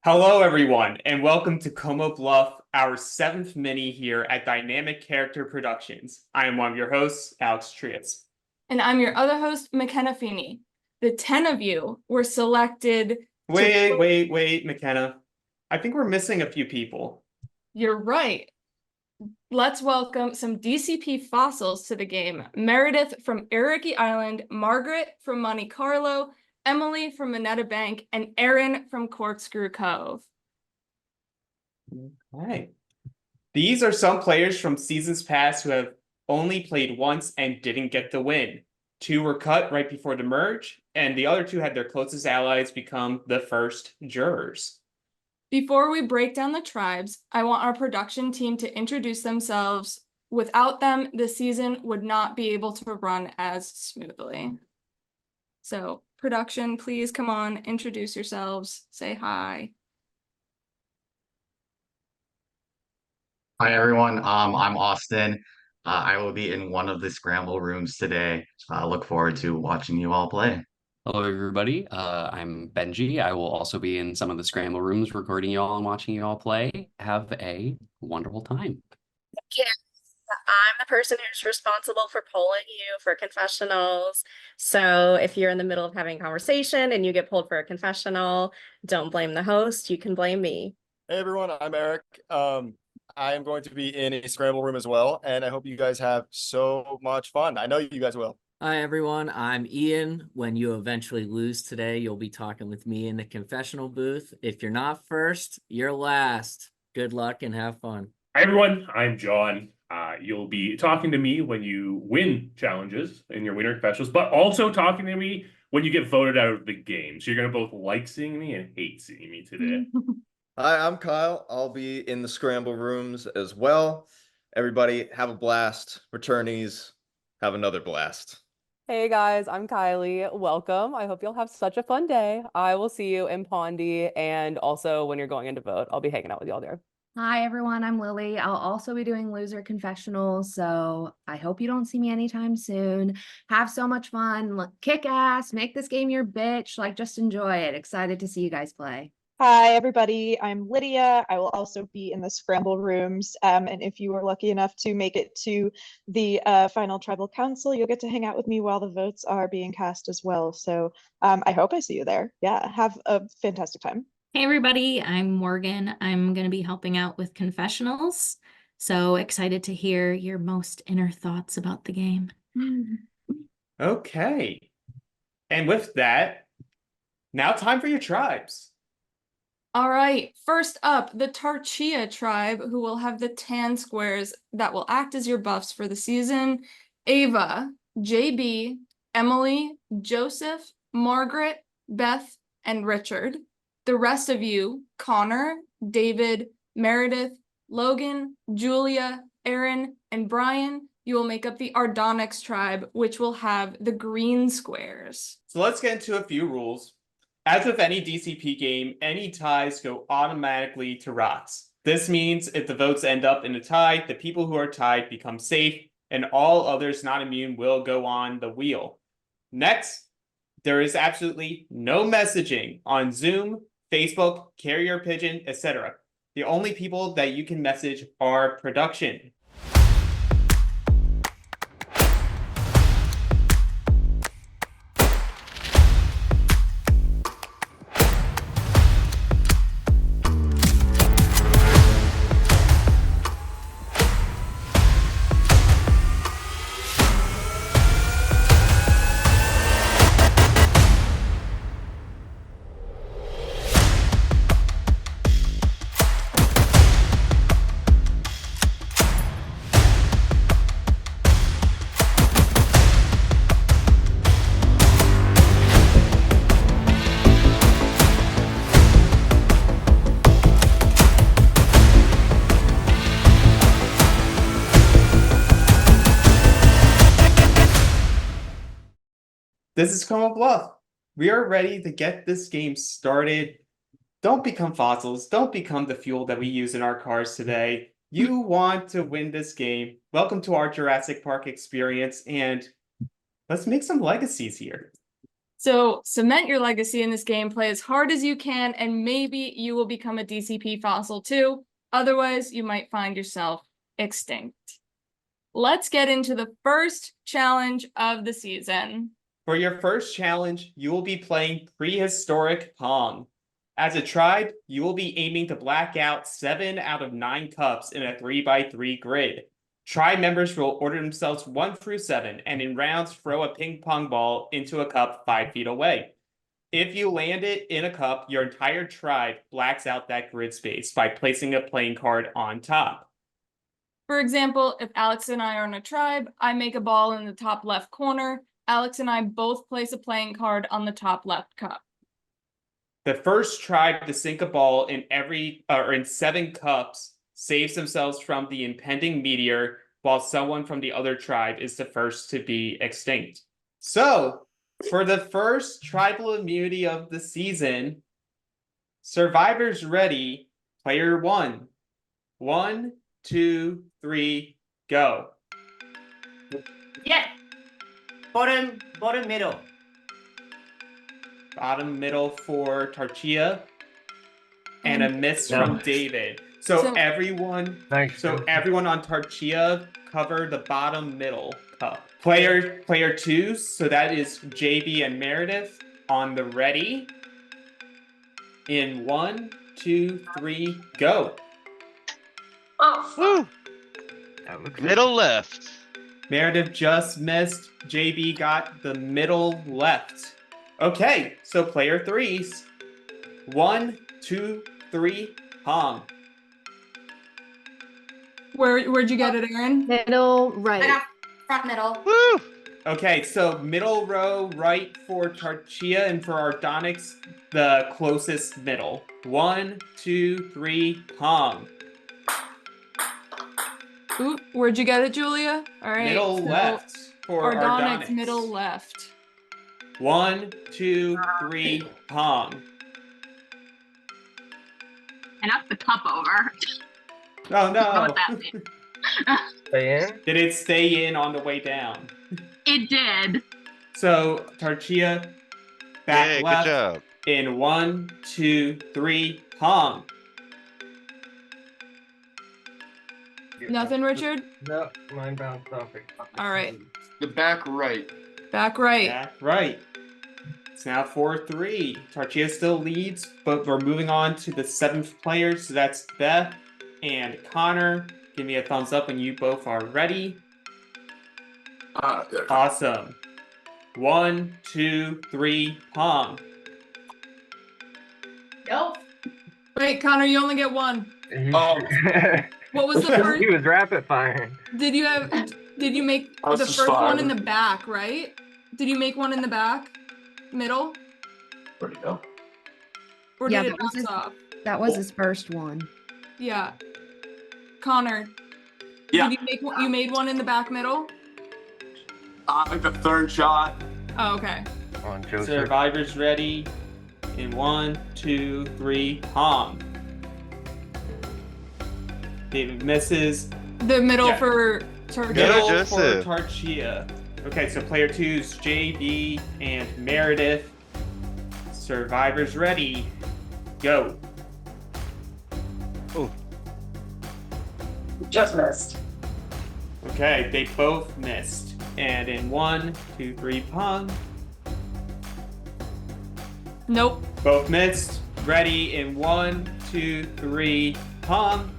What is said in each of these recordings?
Hello, everyone, and welcome to Como Bluff, our seventh mini here at Dynamic Character Productions. I am one of your hosts, Alex Trias. And I'm your other host, McKenna Feeney. The 10 of you were selected Wait, McKenna. I think we're missing a few people. You're right. Let's welcome some DCP fossils to the game. Meredith from Ariki Island, Margaret from Monte Carlo, Emily from Moneta Bank, and Erin from Corkscrew Cove. Okay. These are some players from seasons past who have only played once and didn't get the win. Two were cut right before the merge, and the other two had their closest allies become the first jurors. Before we break down the tribes, I want our production team to introduce themselves. Without them, the season would not be able to run as smoothly. So, production, please come on, introduce yourselves, say hi. Hi everyone, I'm Austin. I will be in one of the scramble rooms today. Look forward to watching you all play. Hello, everybody. I'm Benji. I will also be in some of the scramble rooms recording you all and watching you all play. Have a wonderful time. Okay. I'm the person who's responsible for polling you for confessionals. So if you're in the middle of having a conversation and you get pulled for a confessional, don't blame the host. You can blame me. Hey everyone, I'm Erik. I am going to be in a scramble room as well, and I hope you guys have so much fun. I know you guys will. Hi everyone, I'm Ian. When you eventually lose today, you'll be talking with me in the confessional booth. If you're not first, you're last. Good luck and have fun. Hi everyone, I'm John. You'll be talking to me when you win challenges in your winner confessionals, but also talking to me when you get voted out of the game. So you're going to both like seeing me and hate seeing me today. Hi, I'm Kyle. I'll be in the scramble rooms as well. Everybody have a blast. Returnees, have another blast. Hey guys, I'm Kylie. Welcome. I hope you'll have such a fun day. I will see you in Pondy, and also when you're going in to vote, I'll be hanging out with y'all there. Hi everyone, I'm Lilly. I'll also be doing loser confessionals, so I hope you don't see me anytime soon. Have so much fun, kick ass, make this game your bitch, just enjoy it. Excited to see you guys play. Hi, everybody. I'm Lydia. I will also be in the scramble rooms. And if you are lucky enough to make it to the final tribal council, you'll get to hang out with me while the votes are being cast as well. So I hope I see you there. Yeah, have a fantastic time. Hey, everybody. I'm Morgan. I'm going to be helping out with confessionals. So excited to hear your most inner thoughts about the game. Okay. And with that, now time for your tribes. All right, first up, the Tarchia tribe, who will have the tan squares that will act as your buffs for the season. Ava, JB, Emily, Joseph, Margaret, Beth, and Richard. The rest of you, Connor, David, Meredith, Logan, Julia, Erin, and Brien, you will make up the Ardonix tribe, which will have the green squares. So let's get into a few rules. As with any DCP game, any ties go automatically to Rots. This means if the votes end up in a tie, the people who are tied become safe, and all others not immune will go on the wheel. Next, there is absolutely no messaging on Zoom, Facebook, Carrier Pigeon, etc. The only people that you can message are production. This is Como Bluff. We are ready to get this game started. Don't become fossils. Don't become the fuel that we use in our cars today. You want to win this game. Welcome to our Jurassic Park experience, and let's make some legacies here. So cement your legacy in this game, play as hard as you can, and maybe you will become a DCP fossil too. Otherwise, you might find yourself extinct. Let's get into the first challenge of the season. For your first challenge, you will be playing Prehistoric Pong. As a tribe, you will be aiming to black out 7 out of 9 cups in a 3x3 grid. Tribe members will order themselves 1 through 7, and in rounds throw a ping pong ball into a cup 5 feet away. If you land it in a cup, your entire tribe blacks out that grid space by placing a playing card on top. For example, if Alex and I are in a tribe, I make a ball in the top left corner. Alex and I both place a playing card on the top left cup. The first tribe to sink a ball in in 7 cups saves themselves from the impending meteor, while someone from the other tribe is the first to be extinct. So, for the first tribal immunity of the season, survivors ready, player 1. 1, 2, 3, go. Yeah. Bottom middle. Bottom middle for Tarchia. And a miss from David. So everyone on Tarchia cover the bottom middle cup. Player 2, so that is JB and Meredith on the ready. In 1, 2, 3, go. Oh, Woo! Middle left. Meredith just missed. JB got the middle left. Okay, so player 3's 1, 2, 3, Pong. Where'd you get it, Erin? Middle I right. got front middle. Woo! Okay, so middle row right for Tarchia, and for Ardonix, the closest middle. 1, 2, 3, Pong. Ooh, where'd you get it, Julia? All right. Middle left for Ardonix. Middle left. 1, 2, 3, Pong. I knocked the cup over. Oh no! What that means. Stay in? Did it stay in on the way down? It did. So Tarchia back Yay, left good job. in 1, 2, 3, Pong. Nothing, Richard? No, mine bounced off it. All right. The back right. Back right. Back right. It's now 4-3. Tarchia still leads, but we're moving on to the 7th player. So that's Beth and Connor. Give me a thumbs up when you both are ready. Awesome. 1, 2, 3, Pong. Nope. Wait, Connor, you only get 1. Oh. What was the first? He was rapid firing. Did you make the first one in the back, right? Did you make one in the back? Middle? Where'd it go? Or Yeah, did it that was bounce off? That was his first one. Yeah. Connor. Yeah. Did you made one in the back middle? Like the 3rd shot. Oh, okay. Come on, Joseph. Survivors ready. In 1, 2, 3, Pong. David misses. The middle Yeah. for Tarchia. Middle for Joseph. Tarchia. Okay, so player 2's JB and Meredith. Survivors ready. Go. Oh, Just missed. Okay, they both missed. And in 1, 2, 3, Pong. Nope. Both missed. Ready in 1, 2, 3, Pong.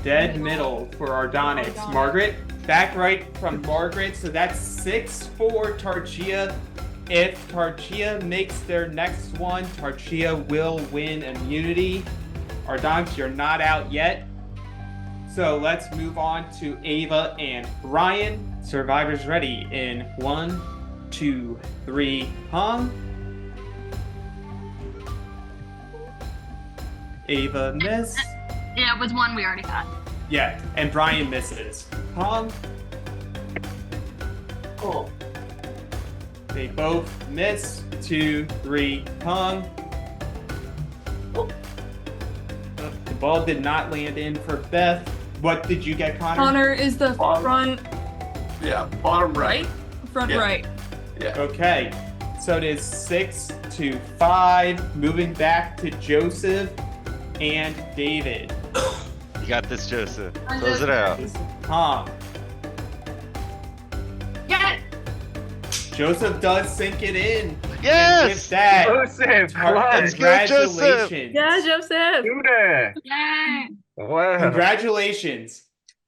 Dead middle for Ardonix. Margret, back right from Margret. So that's 6 for Tarchia. If Tarchia makes their next one, Tarchia will win immunity. Ardonix, you're not out yet. So let's move on to Ava and Brien. Survivors ready in 1, 2, 3, Pong. Ava miss. Yeah, it was one we already had. Yeah, and Brien misses. Pong. Cool. They both miss. 2, 3, Pong. The ball did not land in for Beth. What did you get, Connor? Connor is the front Yeah, bottom right. front Yeah. right. Yeah. Okay, so it is 6-5, moving back to Joseph and David. You got this, Joseph. Close it out. Tom. Yeah. Joseph does sink it in. Yes! And with that, Joseph, Let's go, Joseph. congratulations. Yeah, Joseph. Do that. Yeah. Wow. Congratulations,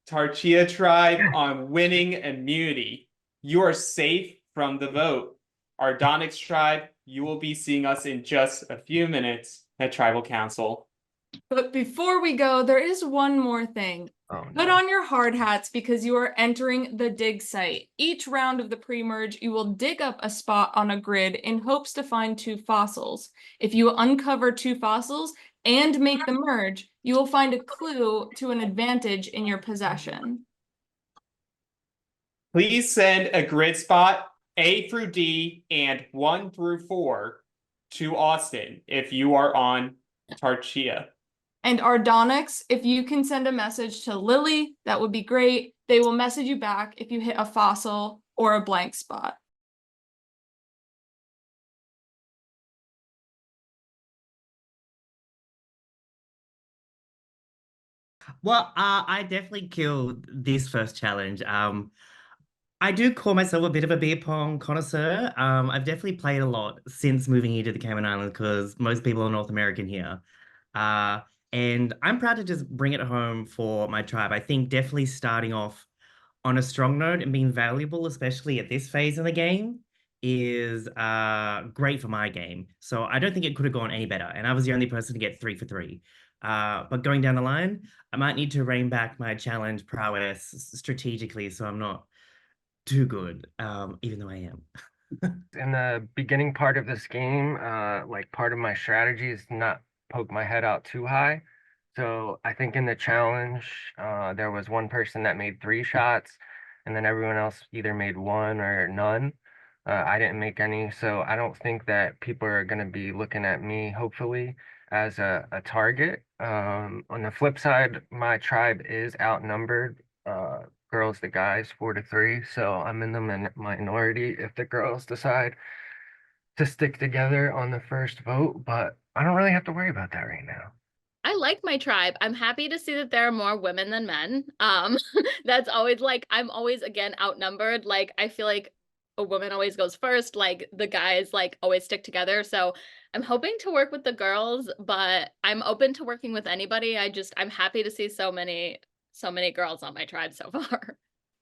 Tarchia tribe, on winning immunity. You are safe from the vote. Ardonix tribe, you will be seeing us in just a few minutes at Tribal Council. But before we go, there is one more thing. Oh, Put no. on your hard hats because you are entering the dig site. Each round of the pre-merge, you will dig up a spot on a grid in hopes to find 2 fossils. If you uncover 2 fossils and make the merge, you will find a clue to an advantage in your possession. Please send a grid spot A through D and 1 through 4 to Austin if you are on Tarchia. And Ardonix, if you can send a message to Lilly, that would be great. They will message you back if you hit a fossil or a blank spot. Well, I definitely killed this first challenge. I do call myself a bit of a beer pong connoisseur. I've definitely played a lot since moving here to the Cayman Islands because most people are North American here. And I'm proud to just bring it home for my tribe. I think definitely starting off on a strong note and being valuable, especially at this phase in the game, is great for my game. So I don't think it could have gone any better. And I was the only person to get 3 for 3. But going down the line, I might need to rein back my challenge prowess strategically so I'm not too good, even though I am. In the beginning part of this game, like part of my strategy is not poke my head out too high. So I think in the challenge, there was one person that made 3 shots, and then everyone else either made 1 or none. I didn't make any, so I don't think that people are going to be looking at me, hopefully, as a target. On the flip side, my tribe is outnumbered, girls to guys 4-3, so I'm in the minority if the girls decide to stick together on the first vote, but I don't really have to worry about that right now. I like my tribe. I'm happy to see that there are more women than men. That's always like, I'm always again outnumbered. Like, I feel like a woman always goes first, like the guys like always stick together. So I'm hoping to work with the girls, but I'm open to working with anybody. I'm happy to see so many girls on my tribe so far.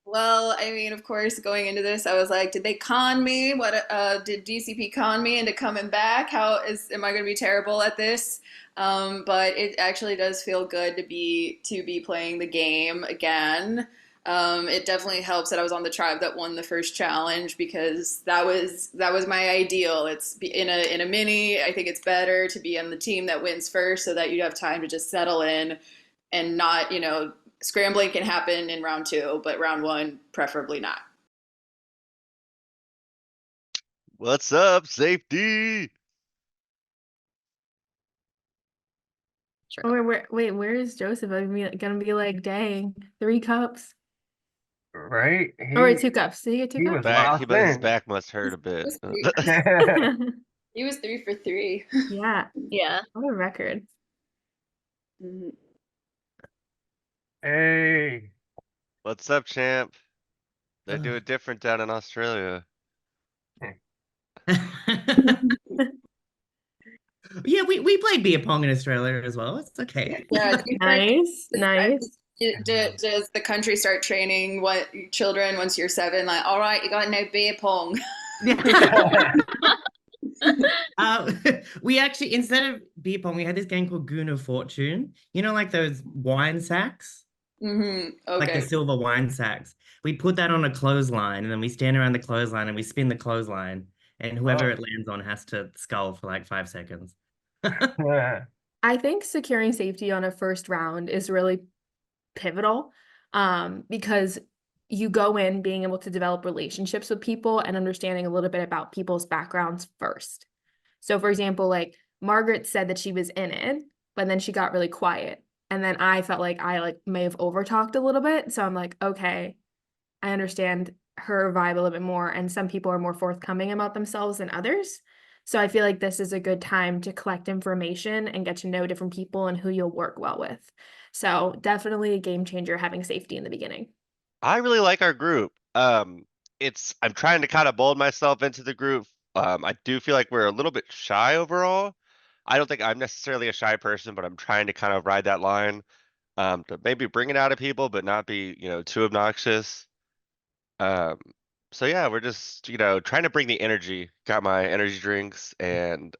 Well, I mean, of course, going into this, I was like, did they con me? What did DCP con me into coming back? Am I going to be terrible at this? But it actually does feel good to be playing the game again. It definitely helps that I was on the tribe that won the first challenge because that was my ideal. It's in a mini. I think it's better to be on the team that wins first so that you have time to just settle in and not, scrambling can happen in round 2, but round 1, preferably not. What's up, safety? Oh, where is Joseph? I'm gonna be like, dang, 3 cups. Right? Oh, wait, 2 cups. Did he get 2 cups? His back must hurt a bit. He was 3 for 3. Yeah. Yeah. What a record. Mhm. Hey. What's up, champ? They do it different down in Australia. Yeah, we played beer pong in Australia as well. It's okay. Yeah, nice. Does the country start training children once you're 7? Like, all right, you got no beer pong. We actually, instead of beer pong, we had this game called Goon of Fortune. Like those wine sacks? Mm-hmm. Okay. Like the silver wine sacks. We put that on a clothesline, and then we stand around the clothesline and we spin the clothesline, and whoever it lands on has to skull for like 5 seconds. I think securing safety on a first round is really pivotal, because you go in being able to develop relationships with people and understanding a little bit about people's backgrounds first. So for example, like Margaret said that she was in it, but then she got really quiet. And then I felt like I may have overtalked a little bit. So I'm like, okay, I understand her vibe a little bit more, and some people are more forthcoming about themselves than others. So I feel like this is a good time to collect information and get to know different people and who you'll work well with. So definitely a game changer having safety in the beginning. I really like our group. I'm trying to kind of mold myself into the group. I do feel like we're a little bit shy overall. I don't think I'm necessarily a shy person, but I'm trying to kind of ride that line, to maybe bring it out of people, but not be, too obnoxious. Um, so yeah, we're just, trying to bring the energy. Got my energy drinks and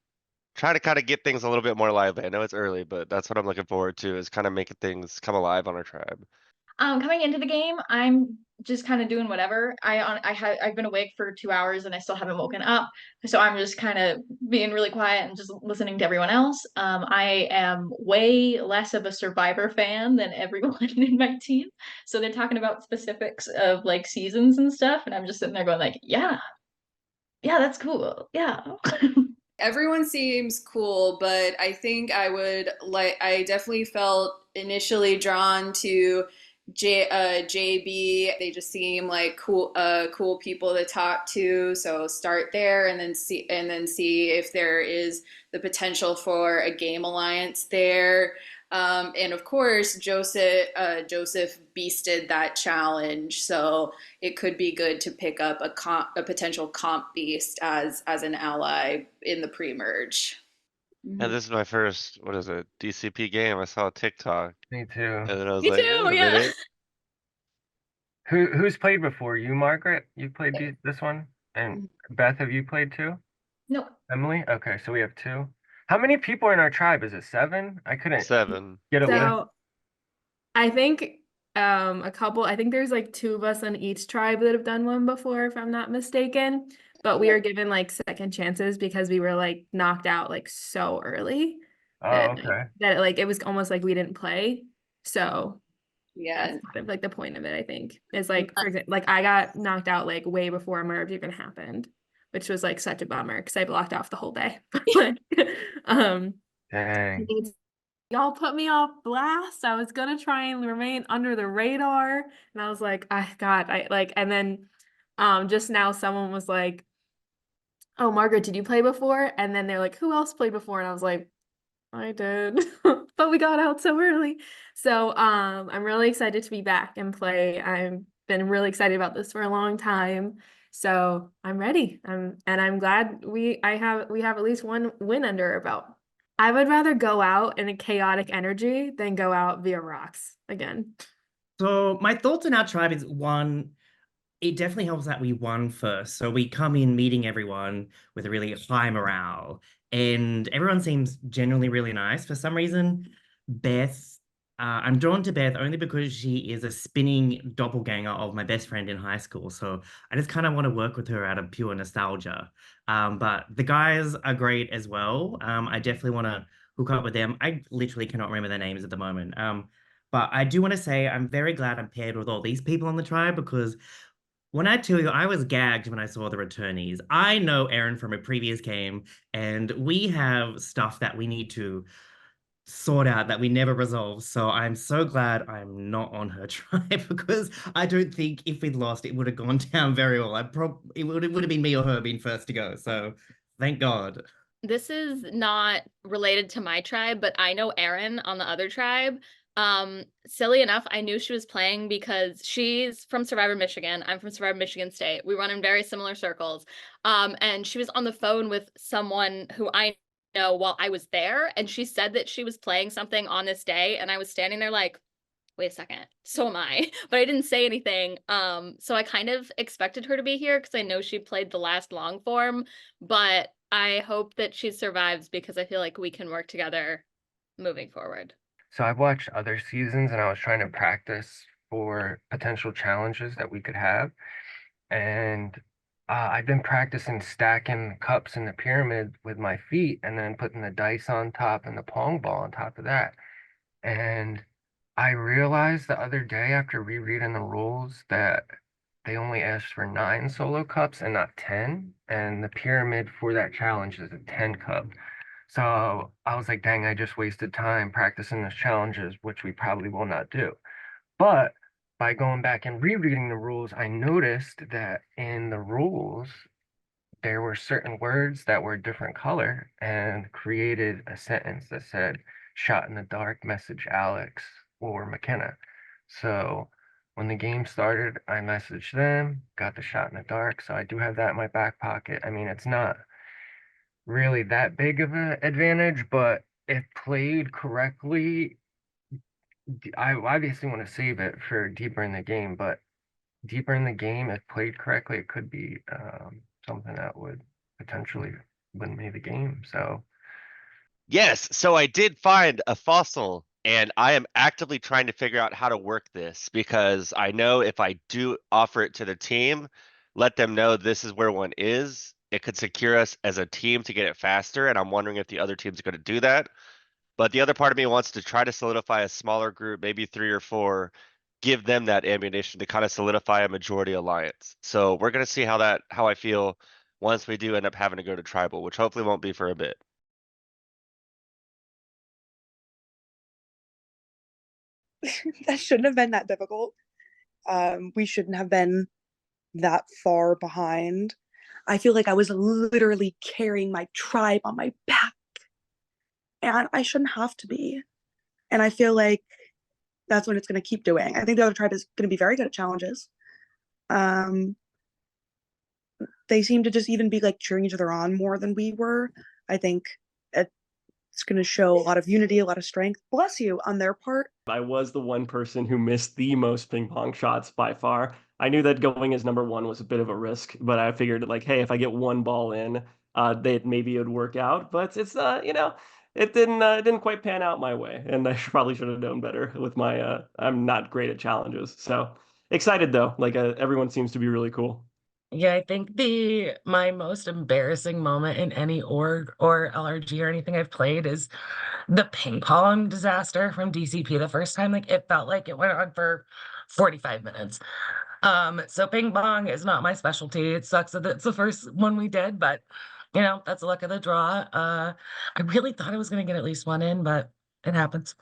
try to kind of get things a little bit more lively. I know it's early, but that's what I'm looking forward to, is kind of making things come alive on our tribe. Coming into the game, I'm just kind of doing whatever. I've been awake for 2 hours and I still haven't woken up, so I'm just kind of being really quiet and just listening to everyone else. I am way less of a Survivor fan than everyone in my team, so they're talking about specifics of like seasons and stuff, and I'm just sitting there going like, yeah, that's cool, yeah. Everyone seems cool, but I think I definitely felt initially drawn to JB. They just seem like cool people to talk to. So start there and then see if there is the potential for a game alliance there. And of course, Joseph beasted that challenge, so it could be good to pick up a potential comp beast as an ally in the pre-merge. And this is my first, what is it, DCP game. I saw a TikTok. Me too. And then I was Me like, too, wait a yeah. minute. Who's played before? You, Margaret? You played this one? And Beth, have you played too? No. Emily? Okay, so we have two. How many people are in our tribe? Is it 7? I couldn't 7. get a list. So I think a couple, I think there's like 2 of us on each tribe that have done one before, if I'm not mistaken. But we are given like second chances because we were like knocked out like so early Oh, okay. that like it was almost like we didn't play. So yeah, that's kind of like the point of it, I think. Is like, for example, like I got knocked out like way before merge even happened, which was like such a bummer because I blocked off the whole day. Dang. Y'all put me off blast. I was gonna try and remain under the radar, and I was like, and then just now someone was like, "Oh, Margaret, did you play before?" And then they're like, "Who else played before?" And I was like, "I did," but we got out so early. So I'm really excited to be back and play. I've been really excited about this for a long time. So I'm ready. And I'm glad we have at least one win under our belt. I would rather go out in a chaotic energy than go out via rocks again. So my thoughts on our tribe is, one, it definitely helps that we won first. So we come in meeting everyone with a really high morale, and everyone seems genuinely really nice. For some reason, Beth, I'm drawn to Beth only because she is a spinning doppelganger of my best friend in high school. So I just kind of want to work with her out of pure nostalgia. But the guys are great as well. I definitely want to hook up with them. I literally cannot remember their names at the moment. But I do want to say I'm very glad I'm paired with all these people on the tribe, because when I tell you, I was gagged when I saw the returnees. I know Erin from a previous game, and we have stuff that we need to sort out that we never resolved. So I'm so glad I'm not on her tribe, because I don't think if we'd lost, it would have gone down very well. It would have been me or her being first to go. So thank God. This is not related to my tribe, but I know Erin on the other tribe. Silly enough, I knew she was playing because she's from Survivor Michigan. I'm from Survivor Michigan State. We run in very similar circles. And she was on the phone with someone who I know while I was there, and she said that she was playing something on this day, and I was standing there like, wait a second, so am I. But I didn't say anything. So I kind of expected her to be here because I know she played the last long form, but I hope that she survives because I feel like we can work together moving forward. So I've watched other seasons and I was trying to practice for potential challenges that we could have. And I've been practicing stacking cups in the pyramid with my feet and then putting the dice on top and the pong ball on top of that. And I realized the other day after rereading the rules that they only asked for 9 solo cups and not 10. And the pyramid for that challenge is a 10 cup. So I was like, dang, I just wasted time practicing those challenges, which we probably will not do. But by going back and rereading the rules, I noticed that in the rules, there were certain words that were a different color and created a sentence that said, shot in the dark, message Alex or McKenna. So when the game started, I messaged them, got the shot in the dark. So I do have that in my back pocket. I mean, it's not really that big of an advantage, but if played correctly, I obviously want to save it for deeper in the game, but deeper in the game, if played correctly, it could be something that would potentially win me the game. So Yes, so I did find a fossil and I am actively trying to figure out how to work this because I know if I do offer it to the team, let them know this is where one is, it could secure us as a team to get it faster. And I'm wondering if the other team's going to do that. But the other part of me wants to try to solidify a smaller group, maybe 3 or 4, give them that ammunition to kind of solidify a majority alliance. So we're going to see how I feel once we do end up having to go to tribal, which hopefully won't be for a bit. That shouldn't have been that difficult. We shouldn't have been that far behind. I feel like I was literally carrying my tribe on my back, and I shouldn't have to be. And I feel like that's what it's going to keep doing. I think the other tribe is going to be very good at challenges. They seem to just even be like cheering each other on more than we were. I think it's going to show a lot of unity, a lot of strength. Bless you on their part. I was the one person who missed the most ping pong shots by far. I knew that going as number 1 was a bit of a risk, but I figured like, hey, if I get one ball in, maybe it would work out. But it's it didn't quite pan out my way, and I probably should have known better with my I'm not great at challenges. So excited though, like everyone seems to be really cool. Yeah, I think my most embarrassing moment in any org or LRG or anything I've played is the ping pong disaster from DCP the first time. Like it felt like it went on for 45 minutes. So ping pong is not my specialty. It sucks that it's the first one we did, but that's the luck of the draw. I really thought I was gonna get at least one in, but it happens.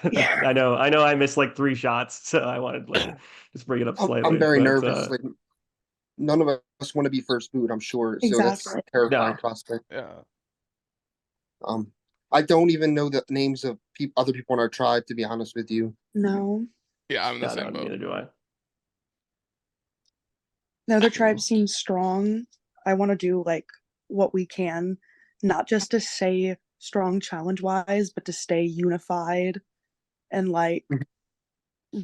I know I missed like 3 shots, so I wanted to like just bring it up slightly. I'm very nervous. Like none of us want to be first boot, I'm sure. So that's a terrifying prospect. Yeah. I don't even know the names of other people in our tribe, to be honest with you. No. Yeah, I'm in the same boat. Neither do I. The other tribe seems strong. I want to do like what we can, not just to stay strong challenge wise, but to stay unified and like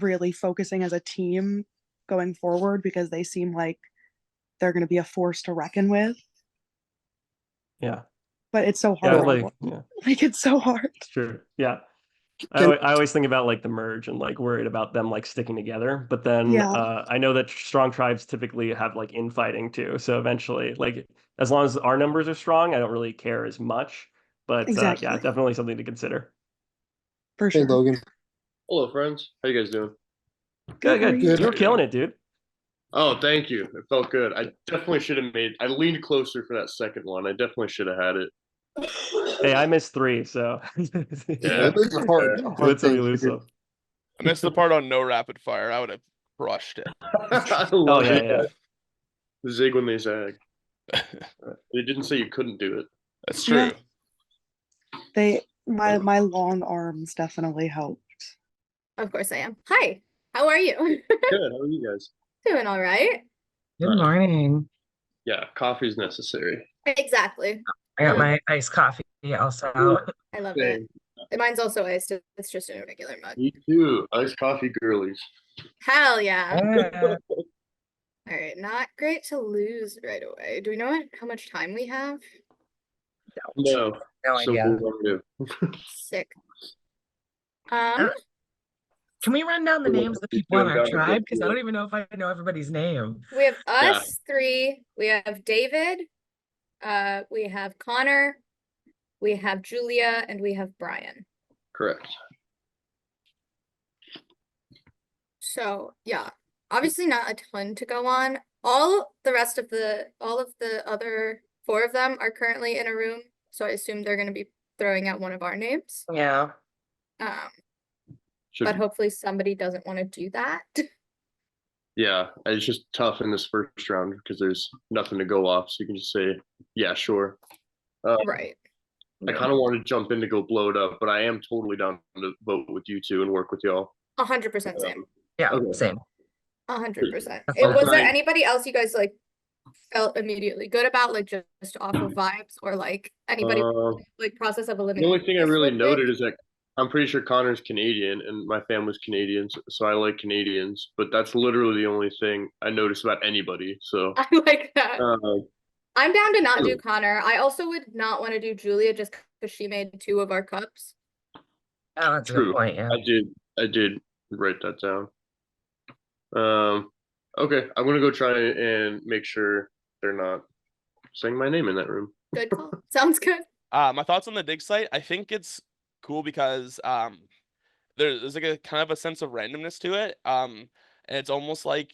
really focusing as a team going forward, because they seem like they're going to be a force to reckon with. Yeah. But it's so hard. Yeah. Like it's so hard. Sure. Yeah. I always think about like the merge and like worried about them like sticking together. But then I know that strong tribes typically have like infighting too. So eventually, like as long as our numbers are strong, I don't really care as much. But yeah, definitely something to consider. For sure. Hey, Logan. Hello, friends. How you guys doing? Good. You were killing it, dude. Oh, thank you. It felt good. I definitely should have I leaned closer for that second one. I definitely should have had it. Hey, I missed 3, so yeah. What's up, you lose some? I missed the part on no rapid fire. I would have crushed it. Oh yeah. Zig when they zag. They didn't say you couldn't do it. That's true. Yeah. My long arms definitely helped. Of course I am. Hi, how are you? Good. How are you guys? Doing all right. Good morning. Yeah, coffee's necessary. Exactly. I got my iced coffee also. I love it. Mine's also iced. It's just in a regular mug. Me too. Iced coffee girlies. Hell yeah. All right, not great to lose right away. Do we know how much time we have? No. No idea. Sick. Can we run down the names of the people in our tribe? Because I don't even know if I know everybody's name. We have us 3. We have David. We have Connor. We have Julia, and we have Brien. Correct. So yeah, obviously not a ton to go on. All of the other 4 of them are currently in a room, so I assume they're going to be throwing out one of our names. Yeah. Should, but hopefully somebody doesn't want to do that. yeah, it's just tough in this first round because there's nothing to go off, so you can just say, yeah, sure. Right. I kind of want to jump in to go blow it up, but I am totally down to vote with you two and work with y'all. 100% same. Yeah, Okay. same. 100%. I'll Was there try- anybody else you guys like felt immediately good about, like just off of vibes, or like anybody like process of The elimination? only thing I really noted is that I'm pretty sure Connor's Canadian and my family's Canadian, so I like Canadians, but that's literally the only thing I noticed about anybody. So I like that. I'm down to not do True. Connor. I also would not want to do Julia just because she made 2 of our cups. Oh, that's a True. good point, yeah. I did write that down. Okay, I'm gonna go try and make sure they're not saying my name in that room. Good call. Sounds good. My thoughts on the dig site. I think it's cool because there's like a kind of a sense of randomness to it. And it's almost like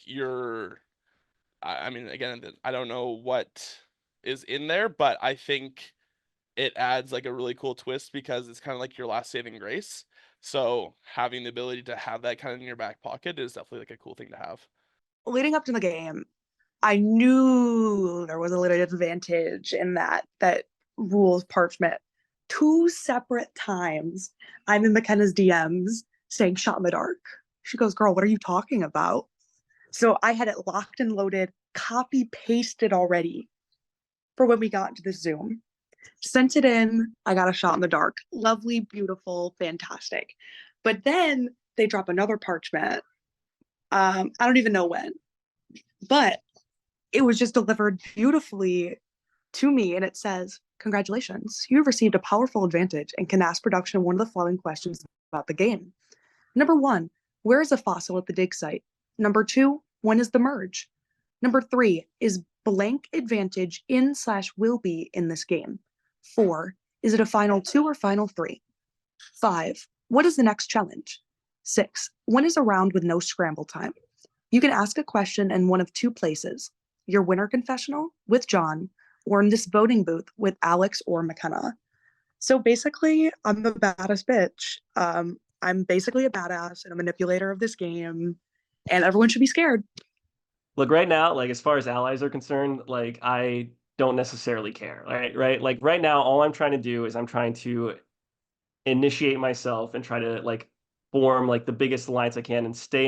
I mean, again, I don't know what is in there, but I think it adds like a really cool twist because it's kind of like your last saving grace. So having the ability to have that kind of in your back pocket is definitely like a cool thing to have. Leading up to the game, I knew there was a little advantage in that rules parchment. 2 separate times, I'm in McKenna's DMs saying shot in the dark. She goes, girl, what are you talking about? So I had it locked and loaded, copy pasted already for when we got into the Zoom. Sent it in, I got a shot in the dark. Lovely, beautiful, fantastic. But then they drop another parchment. I don't even know when, but it was just delivered beautifully to me, and it says, congratulations, you have received a powerful advantage and can ask production one of the following questions about the game. Number 1, where is a fossil at the dig site? Number 2, when is the merge? Number 3, is blank advantage in/will be in this game? 4, is it a final 2 or final 3? 5, what is the next challenge? 6, when is a round with no scramble time? You can ask a question in one of 2 places, your winner confessional with John, or in this voting booth with Alex or McKenna. So basically, I'm the baddest bitch. I'm basically a badass and a manipulator of this game, and everyone should be scared. Look, right now, like as far as allies are concerned, like I don't necessarily care, right? Like right now, all I'm trying to do is I'm trying to initiate myself and try to like form like the biggest alliance I can and stay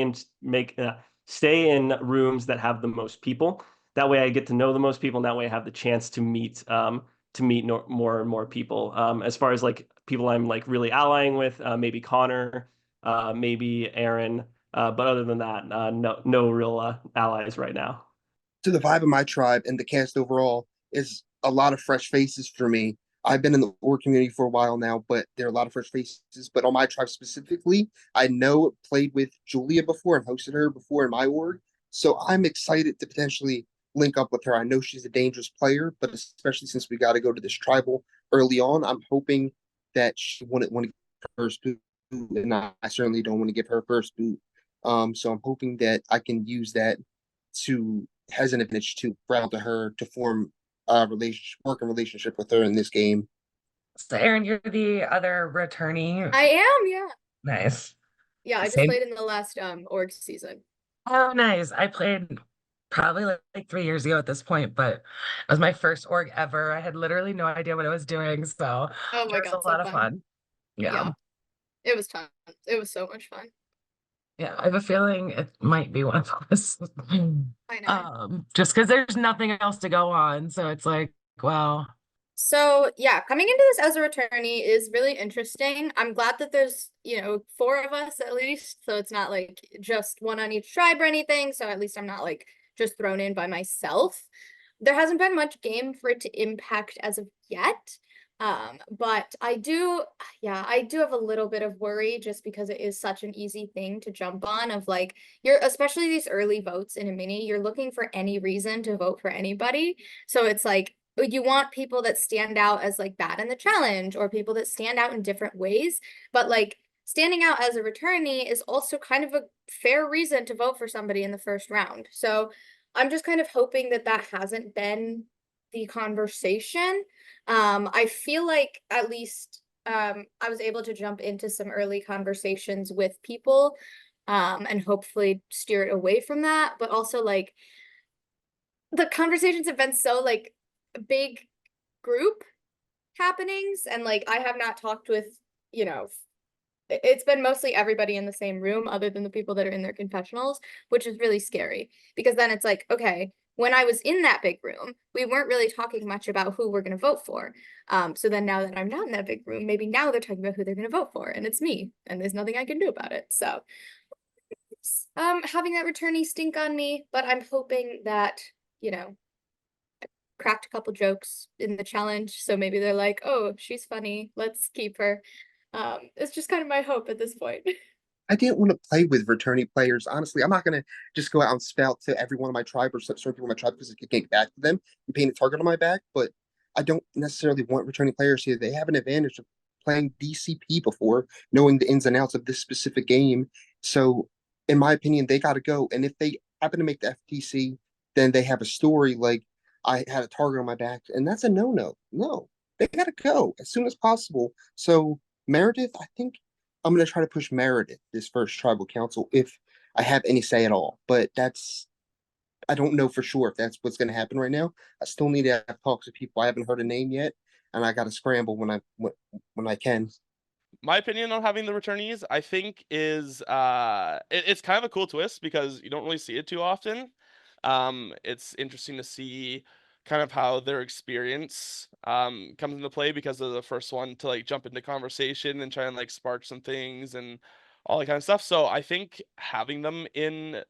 in rooms that have the most people. That way I get to know the most people, and that way I have the chance to meet more and more people. As far as like people I'm like really allying with, maybe Connor, maybe Erin, but other than that, no real allies right now. To the vibe of my tribe and the cast overall is a lot of fresh faces for me. I've been in the org community for a while now, but there are a lot of fresh faces. But on my tribe specifically, I played with Julia before and hosted her before in my org. So I'm excited to potentially link up with her. I know she's a dangerous player, but especially since we got to go to this tribal early on, I'm hoping that she wouldn't want to give her first boot, and I certainly don't want to give her first boot. So I'm hoping that I can use that as an advantage to round to her to form a working relationship with her in this game. So Erin, you're the other returnee. I am, yeah. Nice. Yeah, I just Same. played in the last org season. Oh, nice. I played probably like 3 years ago at this point, but it was my first org ever. I had literally no idea what I was doing, so Oh my it was god, a lot of fun. Yeah. It was fun. It was so much fun. Yeah, I have a feeling it might be one of us. I know. Just because there's nothing else to go on, so it's like, wow. So yeah, coming into this as a returnee is really interesting. I'm glad that there's, 4 of us at least, so it's not like just one on each tribe or anything. So at least I'm not like just thrown in by myself. There hasn't been much game for it to impact as of yet. But I do have a little bit of worry just because it is such an easy thing to jump on of like, especially these early votes in a mini, you're looking for any reason to vote for anybody. So it's like, you want people that stand out as like bad in the challenge or people that stand out in different ways, but like standing out as a returnee is also kind of a fair reason to vote for somebody in the first round. So I'm just kind of hoping that hasn't been the conversation. I feel like at least I was able to jump into some early conversations with people, and hopefully steer it away from that. But also, like, the conversations have been so like big group happenings, and like I have not talked with, it's been mostly everybody in the same room other than the people that are in their confessionals, which is really scary because then it's like, okay, when I was in that big room, we weren't really talking much about who we're going to vote for. So then now that I'm not in that big room, maybe now they're talking about who they're going to vote for, and it's me, and there's nothing I can do about it. So having that returnee stink on me, but I'm hoping that, I cracked a couple jokes in the challenge, so maybe they're like, oh, she's funny, let's keep her. It's just kind of my hope at this point. I didn't want to play with returnee players. Honestly, I'm not going to just go out and spout to every one of my tribe or certain people in my tribe because I can get back to them and paint a target on my back. But I don't necessarily want returning players here. They have an advantage of playing DCP before, knowing the ins and outs of this specific game. So, in my opinion, they got to go. And if they happen to make the FTC, then they have a story like I had a target on my back, and that's a no-no. No, they got to go as soon as possible. So, Meredith, I think I'm going to try to push Meredith this first tribal council if I have any say at all. But I don't know for sure if that's what's going to happen right now. I still need to have talks with people. I haven't heard a name yet, and I got to scramble when I can. My opinion on having the returnees, I think, is it's kind of a cool twist because you don't really see it too often. It's interesting to see kind of how their experience comes into play because they're the first one to like jump into conversation and try and like spark some things and all that kind of stuff. So I think having them in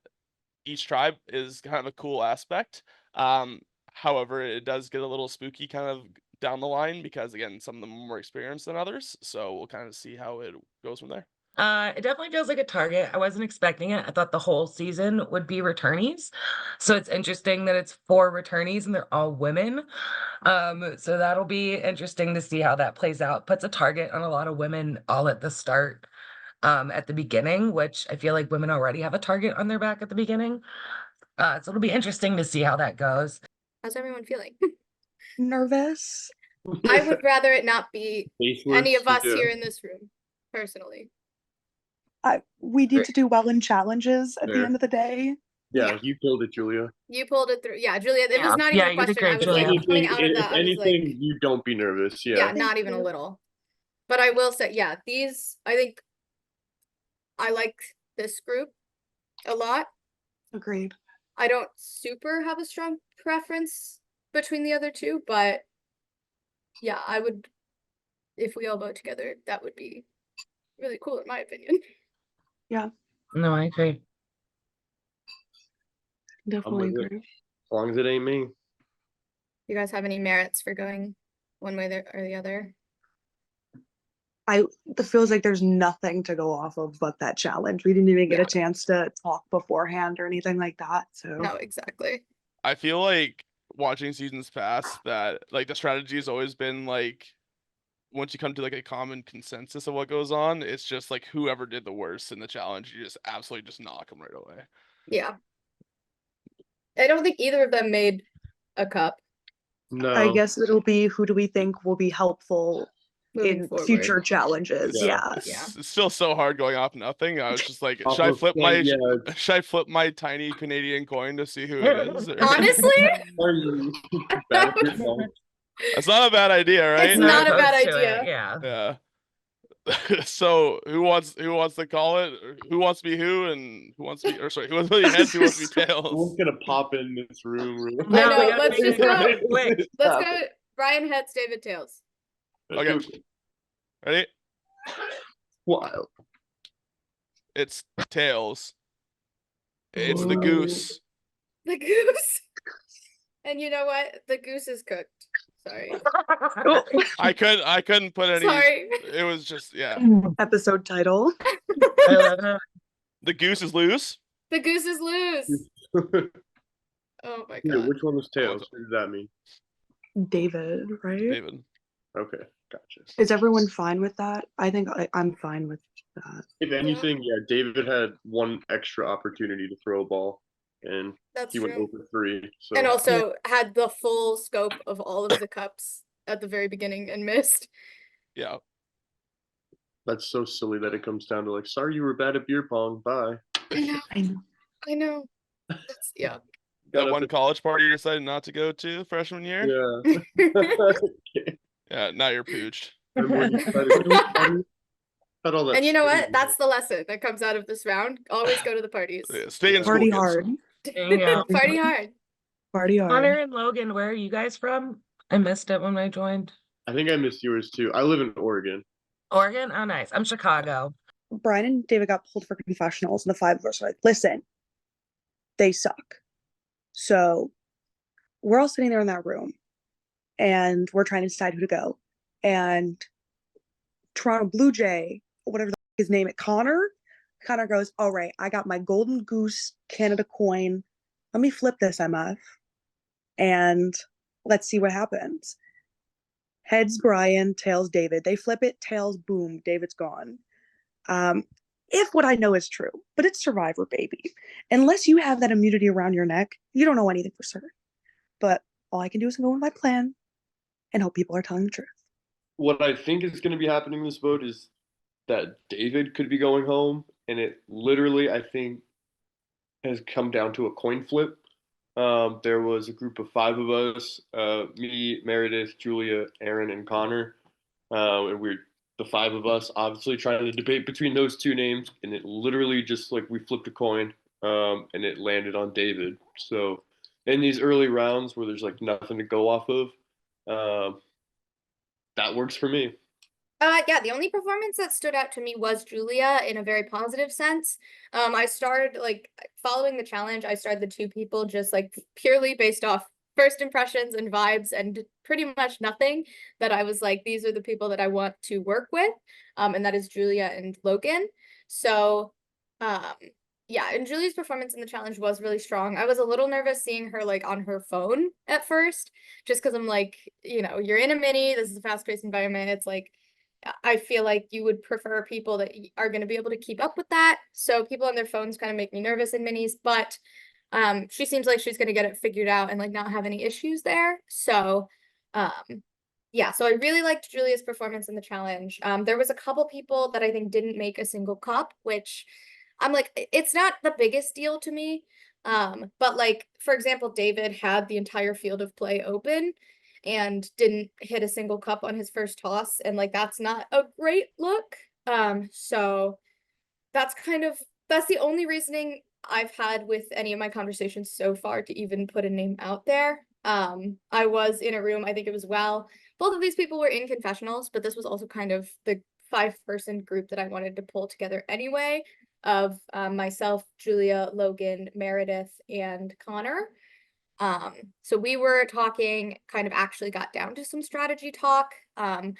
each tribe is kind of a cool aspect. However, it does get a little spooky kind of down the line because again, some of them are more experienced than others. So we'll kind of see how it goes from there. It definitely feels like a target. I wasn't expecting it. I thought the whole season would be returnees. So it's interesting that it's 4 returnees and they're all women. So that'll be interesting to see how that plays out. Puts a target on a lot of women all at the start, at the beginning, which I feel like women already have a target on their back at the beginning. So it'll be interesting to see how that goes. How's everyone feeling? Nervous. I would rather it not be Faceless, any of us yeah. here in this room, personally. We need to do well in challenges at the Fair. end of the day. Yeah, you killed it, Julia. You pulled it through. Yeah, Julia, it was not Yeah, even a you did question. great, I was Julia. like coming out of If that. I was anything, like, you don't be nervous. yeah, Yeah. not even a little. But I will say, yeah, I think I like this group a lot. Agreed. I don't super have a strong preference between the other two, but yeah, I would, if we all vote together, that would be really cool in my opinion. Yeah, No, I agree. definitely with it. agree. As long as it ain't me. You guys have any merits for going one way or the other? It feels like there's nothing to go off of but that challenge. We didn't even get a chance to talk beforehand or anything like that. So No, exactly. I feel like watching seasons past that like the strategy has always been like once you come to like a common consensus of what goes on, it's just like whoever did the worst in the challenge, you just absolutely just knock them right away. Yeah. I don't think either of them made a cup. No. I guess it'll be who do we think will be helpful Moving in forward. future challenges. Yeah. It's still so hard going off nothing. I was just like, Off should I of flip point, my yeah. should I flip my tiny Canadian coin to see who it is? or- Honestly, Are you Battlefield? That's not a bad idea, right? it's not a bad Opposed to idea. it, yeah. Yeah. So who wants to call it? Or who wants to be who and who wants to be, or sorry, who wants to be heads, who wants to be tails? Who's gonna pop in this room? I No, know, we gotta let's figure just it out go. quick. Let's go Brian heads, David tails. Okay. Ready? Wild. It's tails. It's the goose. The goose. And you know what? The goose is cooked. Sorry. I couldn't put any. Sorry. It was just yeah. Episode title. The goose is loose. The goose is loose. Oh my Yeah, god. which one was tails? What does that mean? David, right? David. Okay, gotcha. Is everyone fine with that? I think I'm fine with that. If anything, yeah, David had one extra opportunity to throw a ball, and That's he went true. over 3. So And also had the full scope of all of the cups at the very beginning and missed. Yeah. That's so silly that it comes down to like, sorry you were bad at beer pong. Bye. I know. That's, yeah. That one college party you decided not to go to freshman year? Yeah. Yeah, now you're pooched. And you know what? That's the lesson that comes out of this round. Always go to the parties. Yeah, stay in school, Party kids. hard. Yeah. Party hard. Party hard. Connor and Logan, where are you guys from? I missed it when I joined. I think I missed yours too. I live in Oregon. Oregon? Oh, nice. I'm Chicago. Brien and David got pulled for confessionals, and the five of us are like, listen, they suck. So we're all sitting there in that room, and we're trying to decide who to go. And Toronto Blue Jay, whatever his name, Connor goes, all right, I got my Golden Goose Canada coin. Let me flip this, MF, and let's see what happens. Heads Brien, tails David. They flip it, tails, boom, David's gone. If what I know is true, but it's Survivor, baby. Unless you have that immunity around your neck, you don't know anything for certain. But all I can do is go with my plan and hope people are telling the truth. What I think is going to be happening in this vote is that David could be going home, and it literally, I think, has come down to a coin flip. There was a group of five of us, me, Meredith, Julia, Erin, and Connor. And we're the five of us obviously trying to debate between those two names, and it literally just like we flipped a coin, and it landed on David. So in these early rounds where there's like nothing to go off of, that works for me. Yeah, the only performance that stood out to me was Julia in a very positive sense. I started like following the challenge. I started the two people just like purely based off first impressions and vibes, and pretty much nothing that I was like, these are the people that I want to work with. And that is Julia and Logan. So, yeah, and Julia's performance in the challenge was really strong. I was a little nervous seeing her like on her phone at first, just because I'm like, you know, you're in a mini, this is a fast-paced environment. It's like, I feel like you would prefer people that are going to be able to keep up with that. So people on their phones kind of make me nervous in minis, but she seems like she's going to get it figured out and like not have any issues there. So yeah, so I really liked Julia's performance in the challenge. There was a couple people that I think didn't make a single cup, which I'm like, it's not the biggest deal to me. But like, for example, David had the entire field of play open and didn't hit a single cup on his first toss, and like that's not a great look. So that's the only reasoning I've had with any of my conversations so far to even put a name out there. I was in a room, I think it was both of these people were in confessionals, but this was also kind of the 5-person group that I wanted to pull together anyway, of myself, Julia, Logan, Meredith, and Connor. So we were talking, kind of actually got down to some strategy talk. And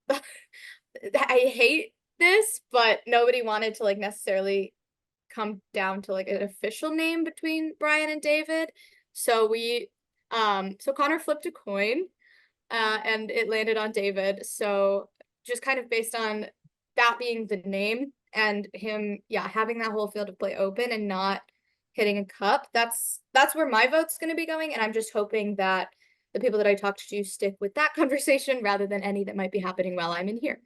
I hate this, but nobody wanted to like necessarily come down to like an official name between Brien and David. So so Connor flipped a coin, and it landed on David. So just kind of based on that being the name and him, yeah, having that whole field of play open and not hitting a cup, that's where my vote's going to be going. And I'm just hoping that the people that I talked to stick with that conversation rather than any that might be happening while I'm in here.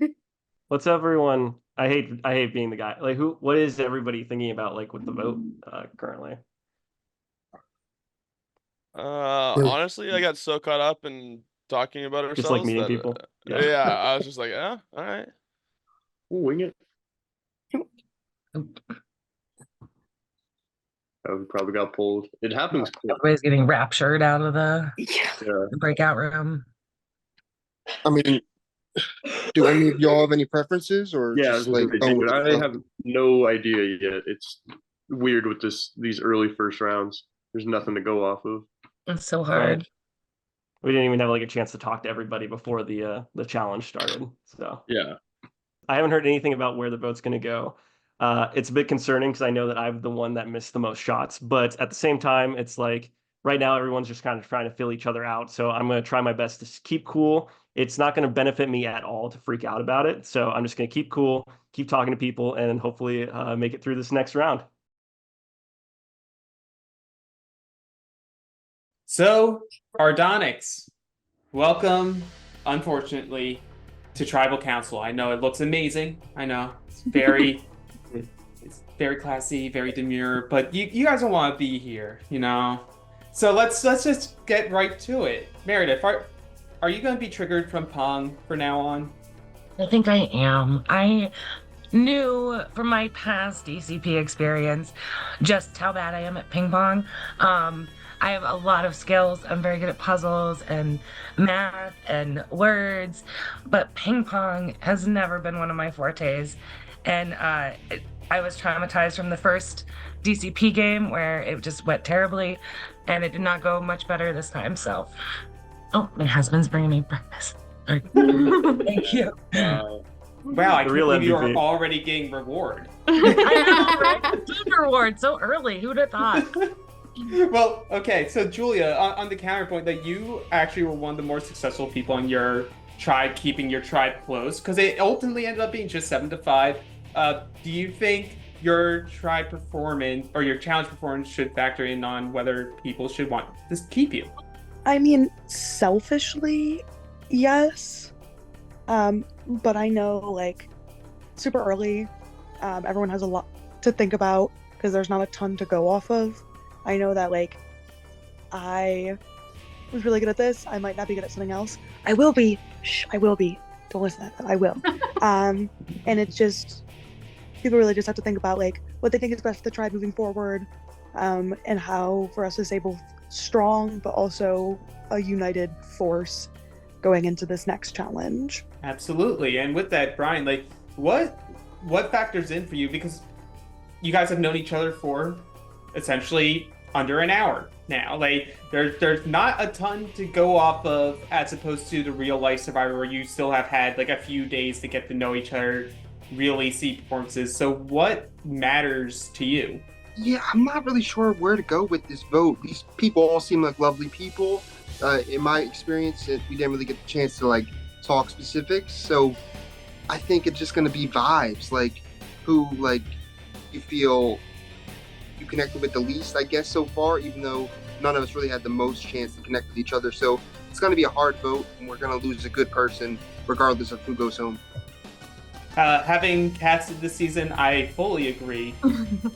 What's everyone? I hate being the guy. Like, what is everybody thinking about, like, with the vote currently? Honestly, I got so caught up in talking about ourselves. Just like meeting that, people. Yeah, I was just like, all right. We'll wing it. We probably got pulled. It happens quick. Everybody's getting raptured out of the Yeah. breakout room. I mean, do any of y'all have any preferences, or Yeah, just like going with the I flow? have no idea yet. It's weird with these early first rounds. There's nothing to go off of. It's so hard. We didn't even have like a chance to talk to everybody before the challenge started. So yeah, I haven't heard anything about where the vote's going to go. It's a bit concerning because I know that I'm the one that missed the most shots, but at the same time, it's like right now everyone's just kind of trying to fill each other out. So I'm going to try my best to keep cool. It's not going to benefit me at all to freak out about it. So I'm just going to keep cool, keep talking to people, and hopefully make it through this next round. So, Ardonics, welcome, unfortunately, to tribal council. I know it looks amazing. I know it's very classy, very demure, but you guys don't want to be here, you know? So let's just get right to it. Meredith, are you going to be triggered from Pong from now on? I think I am. I knew from my past DCP experience just how bad I am at ping pong. I have a lot of skills. I'm very good at puzzles and math and words, but ping pong has never been one of my fortes. And I was traumatized from the first DCP game where it just went terribly, and it did not go much better this time. So, oh, my husband's bringing me breakfast. Thank you. Wow, I can't believe you are already getting reward. I know, right? Food reward so early. Who'd have thought? Well, okay, so Julia, on the counterpoint that you actually were one of the more successful people in your tribe, keeping your tribe close, because it ultimately ended up being just 7-5. Do you think your tribe performance or your challenge performance should factor in on whether people should want to keep you? I mean, selfishly, yes. But I know, like, super early, everyone has a lot to think about because there's not a ton to go off of. I know that, like, I was really good at this. I might not be good at something else. I will be. Shh, I will be. Don't listen to that. I will. And it's just, people really just have to think about, like, what they think is best for the tribe moving forward, and how for us to stay both strong, but also a united force going into this next challenge. Absolutely. And with that, Brien, like, what factors in for you? Because you guys have known each other for essentially under an hour now. Like, there's not a ton to go off of as opposed to the real life Survivor where you still have had like a few days to get to know each other, really see performances. So what matters to you? Yeah, I'm not really sure where to go with this vote. These people all seem like lovely people. In my experience, we didn't really get the chance to like talk specifics. So I think it's just going to be vibes, like who like you feel you connected with the least, I guess, so far, even though none of us really had the most chance to connect with each other. So it's going to be a hard vote, and we're going to lose a good person regardless of who goes home. Having casted this season, I fully agree.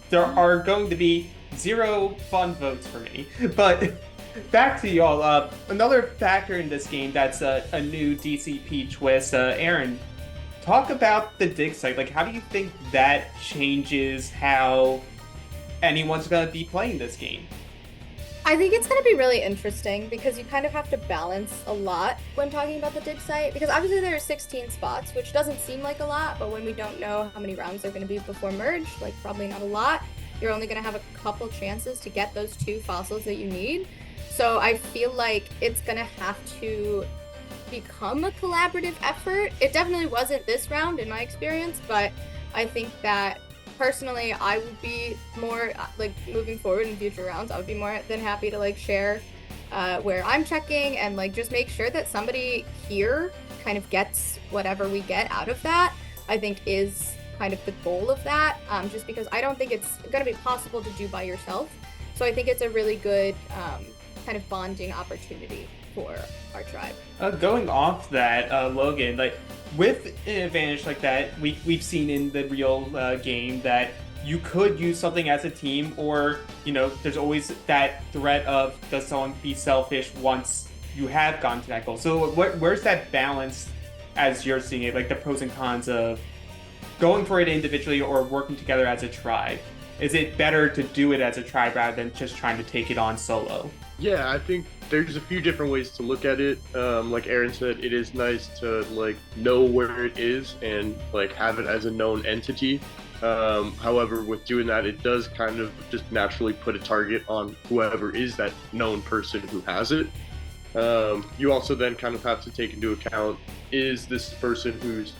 There are going to be 0 fun votes for me. But back to y'all. Another factor in this game that's a new DCP twist. Erin, talk about the dig site. Like, how do you think that changes how anyone's going to be playing this game? I think it's going to be really interesting because you kind of have to balance a lot when talking about the dig site, because obviously there are 16 spots, which doesn't seem like a lot, but when we don't know how many rounds they're going to be before merge, like probably not a lot, you're only going to have a couple chances to get those 2 fossils that you need. So I feel like it's going to have to become a collaborative effort. It definitely wasn't this round in my experience, but I think that personally, I would be more like moving forward in future rounds. I would be more than happy to like share where I'm checking and like just make sure that somebody here kind of gets whatever we get out of that. I think is kind of the goal of that. Just because I don't think it's going to be possible to do by yourself. So I think it's a really good kind of bonding opportunity for our tribe. Going off that, Logan, like with an advantage like that, we've seen in the real game that you could use something as a team, or you know, there's always that threat of does someone be selfish once you have gone to that goal. So where's that balance as you're seeing it, like the pros and cons of going for it individually or working together as a tribe? Is it better to do it as a tribe rather than just trying to take it on solo? Yeah, I think there's a few different ways to look at it. Like Erin said, it is nice to like know where it is and like have it as a known entity. However, with doing that, it does kind of just naturally put a target on whoever is that known person who has it. You also then kind of have to take into account, is this person who's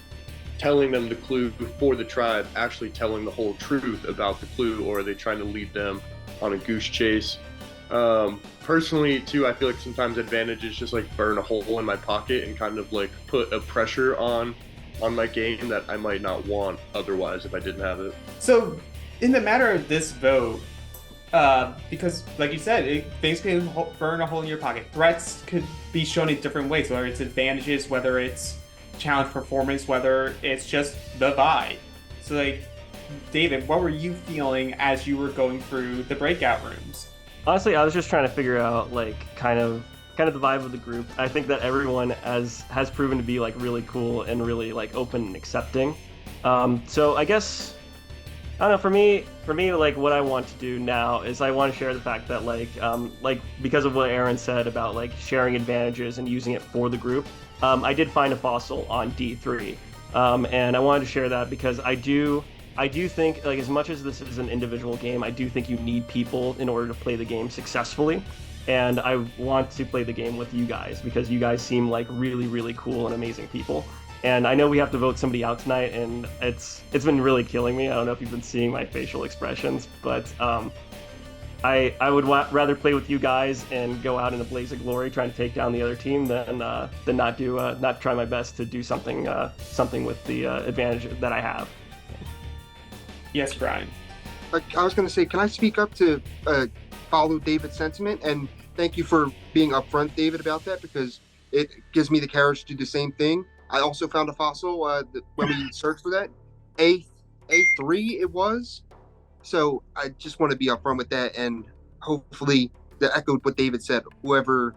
telling them the clue for the tribe actually telling the whole truth about the clue, or are they trying to lead them on a goose chase? Personally too, I feel like sometimes advantage is just like burn a hole in my pocket and kind of like put a pressure on my game that I might not want otherwise if I didn't have it. So in the matter of this vote, because like you said, things can burn a hole in your pocket. Threats could be shown in different ways, whether it's advantages, whether it's challenge performance, whether it's just the vibe. So like, David, what were you feeling as you were going through the breakout rooms? Honestly, I was just trying to figure out like kind of the vibe of the group. I think that everyone has proven to be like really cool and really like open and accepting. So I guess I don't know. For me, like what I want to do now is I want to share the fact that like because of what Erin said about like sharing advantages and using it for the group, I did find a fossil on D3, and I wanted to share that because I do think like as much as this is an individual game, I do think you need people in order to play the game successfully. And I want to play the game with you guys because you guys seem like really, really cool and amazing people. And I know we have to vote somebody out tonight, and it's been really killing me. I don't know if you've been seeing my facial expressions, but I would rather play with you guys and go out in a blaze of glory trying to take down the other team than not try my best to do something with the advantage that I have. Yes, Brien. I was going to say, can I speak up to follow David's sentiment? And thank you for being upfront, David, about that, because it gives me the courage to do the same thing. I also found a fossil when we searched for that. A3 it was. So I just want to be upfront with that, and hopefully that echoed what David said. Whoever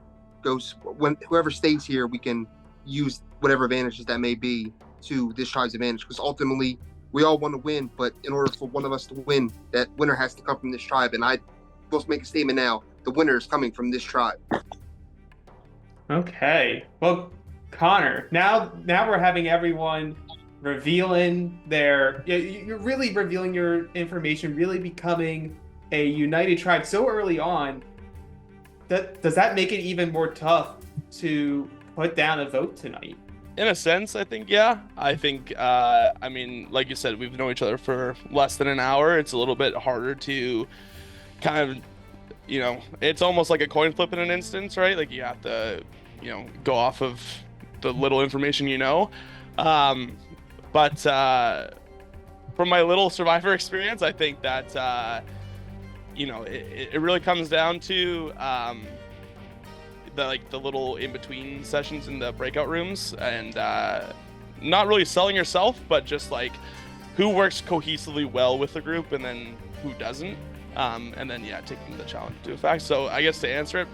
stays here, we can use whatever advantages that may be to this tribe's advantage, because ultimately we all want to win, but in order for one of us to win, that winner has to come from this tribe. And I will make a statement now: the winner is coming from this tribe. Okay. Well, Connor, now we're having everyone revealing you're really revealing your information, really becoming a united tribe so early on. Does that make it even more tough to put down a vote tonight? In a sense, I think, yeah. I think, I mean, like you said, we've known each other for less than an hour. It's a little bit harder to kind of, it's almost like a coin flip in an instance, right? Like you have to, go off of the little information but from my little Survivor experience, I think that it really comes down to the little in-between sessions in the breakout rooms, and not really selling yourself, but just like who works cohesively well with the group and then who doesn't, and then taking the challenge to effect. So I guess to answer it,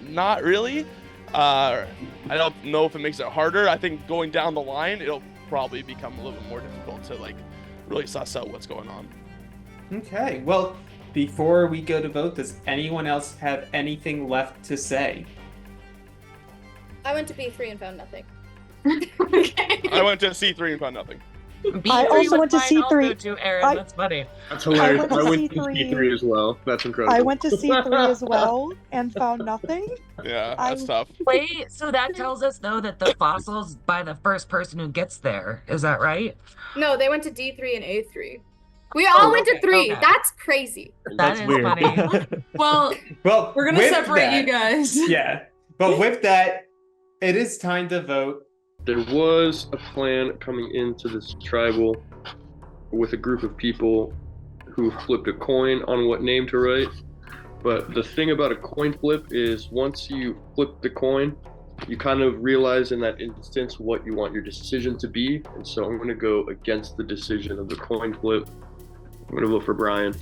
not really. I don't know if it makes it harder. I think going down the line, it'll probably become a little bit more difficult to like really suss out what's going on. Okay, well, before we go to vote, does anyone else have anything left to say? I went to B3 and found nothing. I went to C3 and found nothing. I also went to C3. Too, Erin. That's funny. That's hilarious. I went to C3 as well. That's incredible. I went to C3 as well and found nothing. Yeah, that's tough. Wait, so that tells us though that the fossil's by the first person who gets there. Is that right? No, they went to D3 and A3. We all went to 3. Okay. That's crazy. That is weird. funny. Well, We're gonna with separate that- you guys. Yeah, but with that, it is time to vote. There was a plan coming into this tribal with a group of people who flipped a coin on what name to write. But the thing about a coin flip is once you flip the coin, you kind of realize in that instance what you want your decision to be. And so I'm going to go against the decision of the coin flip. I'm going to vote for Brien.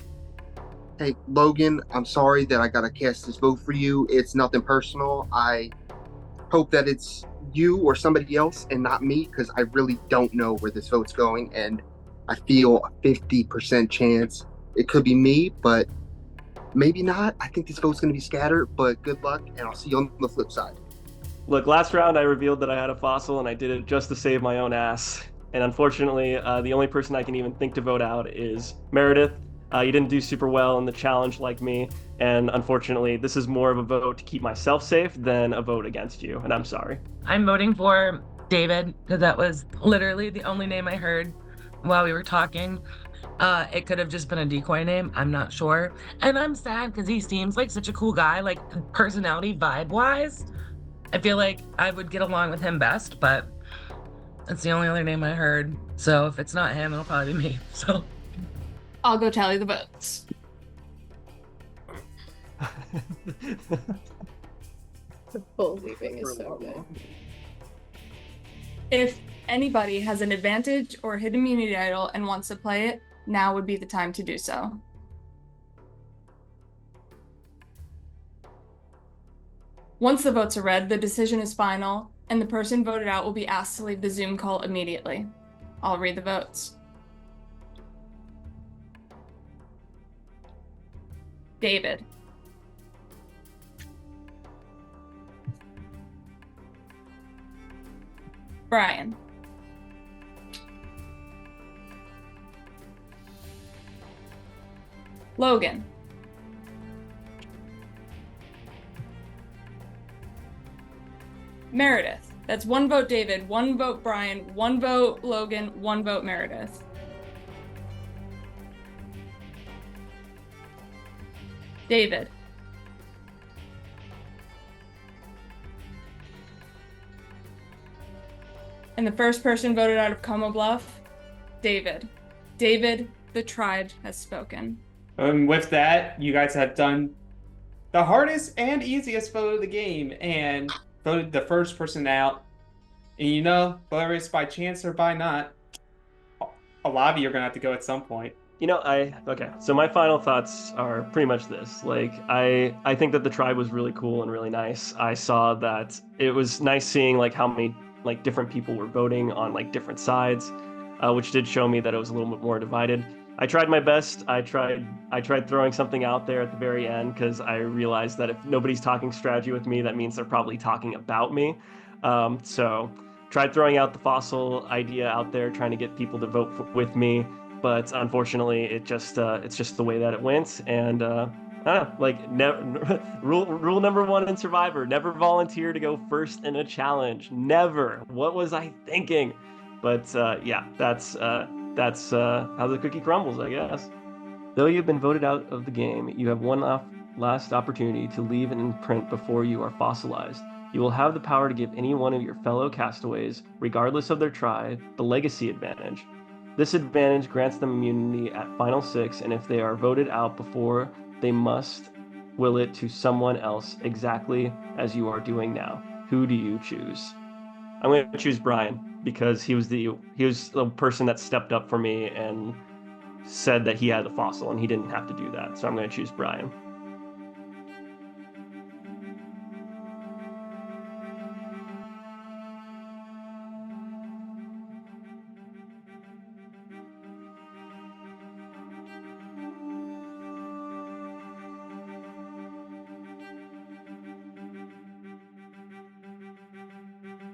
Hey, Logan, I'm sorry that I got to cast this vote for you. It's nothing personal. I hope that it's you or somebody else and not me, because I really don't know where this vote's going, and I feel a 50% chance it could be me, but maybe not. I think this vote's going to be scattered, but good luck, and I'll see you on the flip side. Look, last round I revealed that I had a fossil, and I did it just to save my own ass. And unfortunately, the only person I can even think to vote out is Meredith. You didn't do super well in the challenge like me, and unfortunately, this is more of a vote to keep myself safe than a vote against you, and I'm sorry. I'm voting for David because that was literally the only name I heard while we were talking. It could have just been a decoy name. I'm not sure. And I'm sad because he seems like such a cool guy, like personality vibe-wise. I feel like I would get along with him best, but it's the only other name I heard. So if it's not him, it'll probably be me. So I'll go tally the votes. Bull leaving is so good. If anybody has an advantage or hidden immunity idol and wants to play it, now would be the time to do so. Once the votes are read, the decision is final, and the person voted out will be asked to leave the Zoom call immediately. I'll read the votes. David. Brien. Logan. Meredith. That's 1 vote David, 1 vote Brien, 1 vote Logan, 1 vote Meredith. David. And the first person voted out of Como Bluff, David. David, the tribe has spoken. And with that, you guys have done the hardest and easiest vote of the game and voted the first person out. And you know, whether it's by chance or by not, a lot of you are going to have to go at some point. You know, okay, so my final thoughts are pretty much this. Like, I think that the tribe was really cool and really nice. I saw that it was nice seeing like how many like different people were voting on like different sides, which did show me that it was a little bit more divided. I tried my best. I tried throwing something out there at the very end because I realized that if nobody's talking strategy with me, that means they're probably talking about me. So tried throwing out the fossil idea out there, trying to get people to vote with me. But unfortunately, it's just the way that it went. And I don't know, like rule number 1 in Survivor: never volunteer to go first in a challenge. Never. What was I thinking? But yeah, that's how the cookie crumbles, I guess. Though you've been voted out of the game, you have one last opportunity to leave an imprint before you are fossilized. You will have the power to give any one of your fellow castaways, regardless of their tribe, the legacy advantage. This advantage grants them immunity at Final 6, and if they are voted out before, they must will it to someone else exactly as you are doing now. Who do you choose? I'm going to choose Brien because he was the person that stepped up for me and said that he had the fossil and he didn't have to do that. So I'm going to choose Brien.